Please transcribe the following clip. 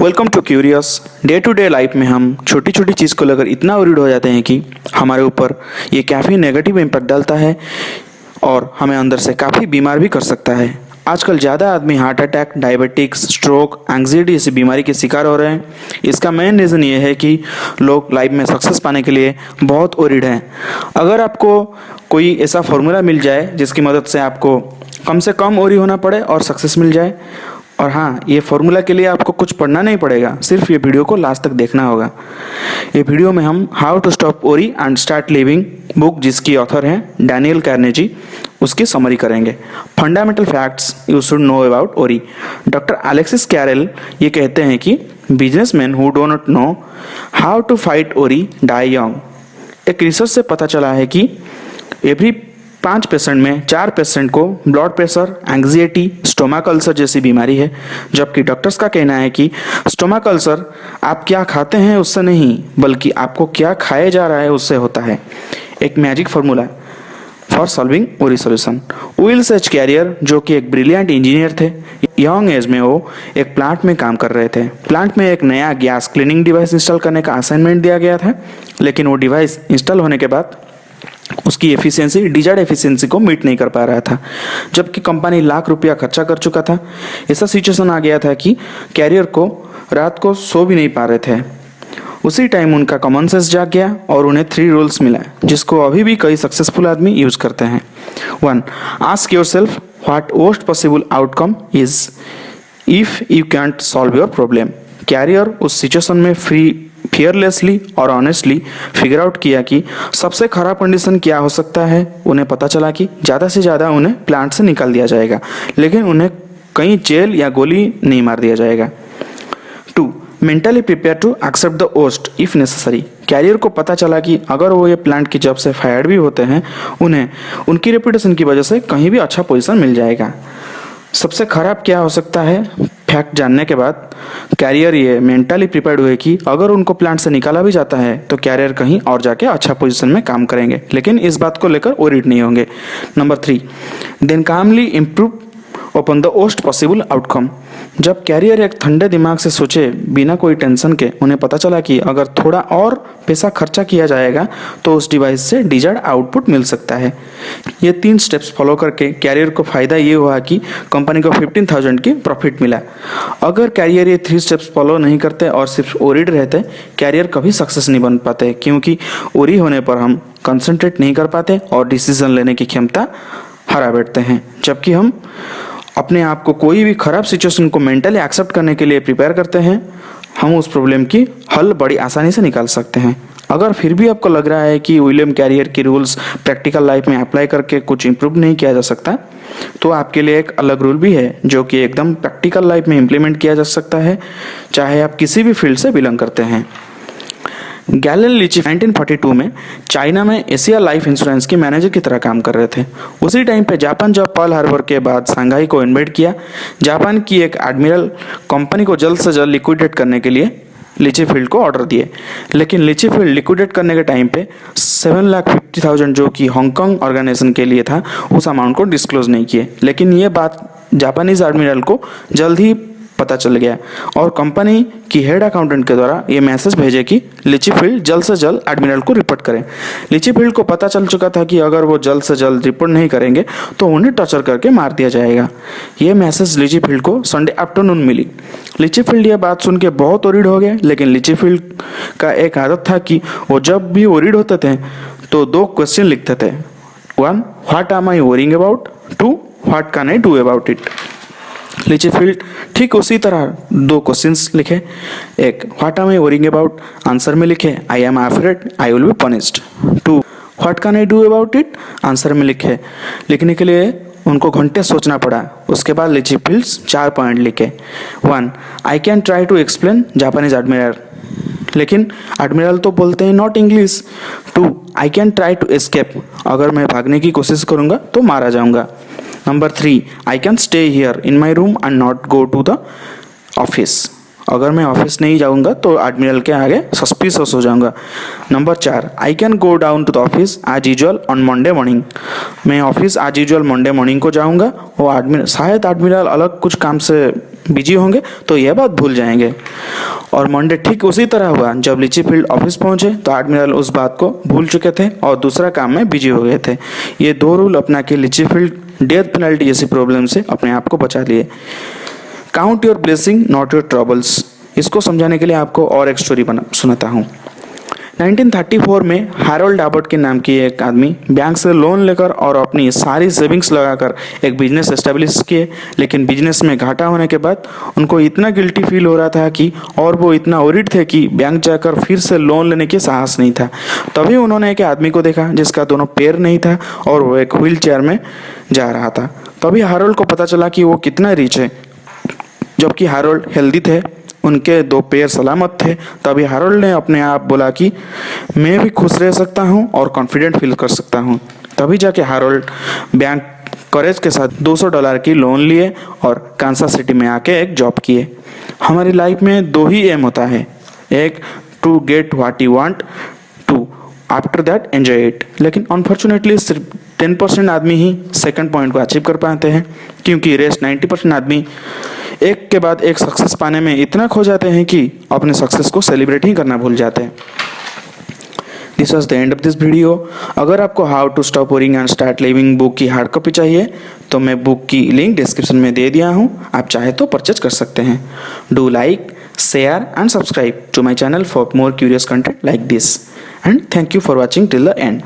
Welcome to curious. Day to day life में हम छोटी छोटी चीज़ को लेकर इतना वरीड हो जाते हैं कि हमारे ऊपर ये काफ़ी नेगेटिव इम्पैक्ट डालता है और हमें अंदर से काफ़ी बीमार भी कर सकता है। आजकल ज़्यादा आदमी heart attack, diabetics, stroke, anxiety जैसी बीमारी के शिकार हो रहे हैं। इसका मेन रीज़न ये है कि लोग लाइफ में सक्सेस पाने के लिए बहुत वरीड हैं। अगर आपको कोई ऐसा फॉर्मूला मिल जाए जिसकी मदद से आपको कम से कम वरी होना पड़े और सक्सेस मिल जाए, और हाँ, ये फॉर्मूला के लिए आपको कुछ पढ़ना नहीं पड़ेगा, सिर्फ ये वीडियो को लास्ट तक देखना होगा। ये वीडियो में हम how to stop worry and start living book, जिसकी ऑथर हैं डैनियल कार्नेजी, उसकी समरी करेंगे। Fundamental facts you should know about worry. Doctor Alexis Carrel ये कहते हैं कि businessman who do not know how to fight worry die young. एक research से पता चला है कि एवरी 5 पेशेंट में 4 पेशेंट को blood pressure, anxiety, stomach ulcer जैसी बीमारी है। जबकि डॉक्टर्स का कहना है कि स्टोमक अल्सर आप क्या खाते हैं उससे नहीं, बल्कि आपको क्या खाया जा रहा है उससे होता है। एक magic formula for solving worry solution. Willis Carrier, जो कि एक ब्रिलियंट इंजीनियर थे, यंग एज में वो एक प्लांट में काम कर रहे थे। प्लांट में एक नया गैस क्लीनिंग डिवाइस इंस्टॉल करने का असाइनमेंट दिया गया था, लेकिन वो डिवाइस इंस्टॉल होने के बाद उसकी एफिशिएंसी डिजायर्ड एफिशिएंसी को मीट नहीं कर पा रहा था, जबकि कंपनी लाख रुपया खर्चा कर चुका था। ऐसा सिचुएशन आ गया था कि कैरियर को रात को सो भी नहीं पा रहे थे। उसी टाइम उनका कॉमन सेंस जाग गया और उन्हें 3 रूल्स मिला, जिसको अभी भी कई सक्सेसफुल आदमी यूज करते हैं। 1. Ask yourself what worst possible outcome is if you can't solve your problem. Carrier उस सिचुएशन में फियरलेसली और ऑनेस्टली फिगर आउट किया कि सबसे खराब कंडीशन क्या हो सकता है। उन्हें पता चला कि ज़्यादा से ज़्यादा उन्हें प्लांट से निकाल दिया जाएगा, लेकिन उन्हें कहीं जेल या गोली नहीं मार दिया जाएगा। 2. Mentally prepare to accept the worst if necessary. Carrier को पता चला कि अगर वो ये प्लांट की जॉब से फायर्ड भी होते हैं, उन्हें उनकी रेपुटेशन की वजह से कहीं भी अच्छा पोजीशन मिल जाएगा। सबसे खराब क्या हो सकता है फैक्ट जानने के बाद कैरियर ये मेंटली प्रिपेयर्ड हुए कि अगर उनको प्लांट से निकाला भी जाता है तो कैरियर कहीं और जाके अच्छा पोजीशन में काम करेंगे, लेकिन इस बात को लेकर वरीड नहीं होंगे। Number 3. Then calmly improve upon the worst possible outcome. जब कैरियर एक ठंडे दिमाग से सोचे, बिना कोई टेंशन के, उन्हें पता चला कि अगर थोड़ा और पैसा खर्चा किया जाएगा तो उस डिवाइस से डिजायर्ड आउटपुट मिल सकता है। ये 3 स्टेप्स फॉलो करके कैरियर को फ़ायदा ये हुआ कि कंपनी को 15,000 की प्रॉफिट मिला। अगर कैरियर ये 3 स्टेप्स फॉलो नहीं करते और सिर्फ वरीड रहते, कैरियर कभी सक्सेस नहीं बन पाते, क्योंकि वरी होने पर हम कंसंट्रेट नहीं कर पाते और डिसीजन लेने की क्षमता हरा बैठते हैं। जबकि हम अपने आप को कोई भी खराब सिचुएशन को मेंटली एक्सेप्ट करने के लिए प्रिपेयर करते हैं, हम उस प्रॉब्लम की हल बड़ी आसानी से निकाल सकते हैं। अगर फिर भी आपको लग रहा है कि विलियम कैरियर की रूल्स प्रैक्टिकल लाइफ में अप्लाई करके कुछ इम्प्रूव नहीं किया जा सकता, तो आपके लिए एक अलग रूल भी है जो कि एकदम प्रैक्टिकल लाइफ में इम्प्लीमेंट किया जा सकता है, चाहे आप किसी भी फील्ड से बिलोंग करते हैं। गैलन लीची 1942 में चाइना में एशिया लाइफ इंश्योरेंस के मैनेजर की तरह काम कर रहे थे। उसी टाइम पे जापान जब पर्ल हार्बर के बाद शंघाई को इन्वेड किया, जापान की एक एडमिरल कंपनी को जल्द से जल्द लिक्विडेट करने के लिए लीचीफील्ड को ऑर्डर दिए, लेकिन लीचीफील्ड लिक्विडेट करने के टाइम पे 7,50,000 जो कि हांगकांग ऑर्गेनाइजेशन के लिए था, उस अमाउंट को डिस्क्लोज नहीं किए। लेकिन ये बात जापानीज एडमिरल को जल्द ही पता चल गया और कंपनी की हेड अकाउंटेंट के द्वारा ये मैसेज भेजे कि लीचीफील्ड जल्द से जल्द एडमिरल को रिपोर्ट करें। लीचीफील्ड को पता चल चुका था कि अगर वो जल्द से जल्द रिपोर्ट नहीं करेंगे तो उन्हें टॉर्चर करके मार दिया जाएगा। ये मैसेज लीचीफील्ड को संडे आफ्टरनून मिली। लीचीफील्ड ये बात सुन के बहुत वरीड हो गए, लेकिन लीचीफील्ड का एक आदत था कि वो जब भी वरीड होते थे तो 2 क्वेश्चन लिखते थे। 1. What am I worrying about. 2. What can I do about it. Litchfield ठीक उसी तरह 2 क्वेश्चंस लिखे। एक, what am I worrying about, answer में लिखे I am afraid I will be punished. 2, what can I do about it, answer में लिखे। लिखने के लिए उनको घंटे सोचना पड़ा। उसके बाद लीचीफील्ड 4 पॉइंट लिखे। 1, I can try to explain Japanese admiral, लेकिन एडमिरल तो बोलते हैं not English. 2, I can try to escape, अगर मैं भागने की कोशिश करूँगा तो मारा जाऊँगा। Number 3, I can stay here in my room and not go to the office, अगर मैं ऑफिस नहीं जाऊंगा तो एडमिरल के आगे सस्पिशियस हो जाऊंगा। Number 4, I can go down to the office as usual on Monday morning, मैं office as usual Monday morning को जाऊंगा, वो शायद एडमिरल अलग कुछ काम से बिजी होंगे तो यह बात भूल जाएंगे। और मंडे ठीक उसी तरह हुआ। जब लिचीफील्ड ऑफिस पहुंचे तो एडमिरल उस बात को भूल चुके थे और दूसरा काम में बिजी हो गए थे। ये दो रूल अपना के लिचीफील्ड डेथ पेनल्टी जैसी प्रॉब्लम से अपने आप को बचा लिए। Count your blessing not your troubles, इसको समझाने के लिए आपको और एक स्टोरी सुनाता हूँ। 1934 में हैरोल्ड एबट के नाम की एक आदमी बैंक से लोन लेकर और अपनी सारी सेविंग्स लगाकर एक बिजनेस एस्टेब्लिश किए, लेकिन बिजनेस में घाटा होने के बाद उनको इतना गिल्टी फील हो रहा था कि और वो इतना वरीड थे कि बैंक जाकर फिर से लोन लेने की साहस नहीं था। तभी उन्होंने एक आदमी को देखा जिसका दोनों पैर नहीं था और वो एक व्हील चेयर में जा रहा था। तभी हैरोल्ड को पता चला कि वो कितना रिच है, जबकि हैरोल्ड हेल्दी थे, उनके दो पैर सलामत थे। तभी हैरोल्ड ने अपने आप बोला कि मैं भी खुश रह सकता हूँ और कॉन्फिडेंट फील कर सकता हूँ। तभी जाके हैरोल्ड बैंक करेज के साथ $200 की लोन लिए और कांसास सिटी में आके एक जॉब किए। हमारी लाइफ में दो ही एम होता है, एक to get what you want, two after that enjoy it. लेकिन अनफॉर्चुनेटली सिर्फ 10% आदमी ही सेकंड पॉइंट को अचीव कर पाते हैं, क्योंकि रेस्ट 90% आदमी एक के बाद एक सक्सेस पाने में इतना खो जाते हैं कि अपने सक्सेस को सेलिब्रेट ही करना भूल जाते हैं। This was the end of this video. अगर आपको how to stop worrying and start living book की हार्ड कॉपी चाहिए तो मैं बुक की लिंक डिस्क्रिप्शन में दे दिया हूँ, आप चाहे तो परचेज कर सकते हैं। Do like, share and subscribe to my channel for more curious content like this, and thank you for watching till the and.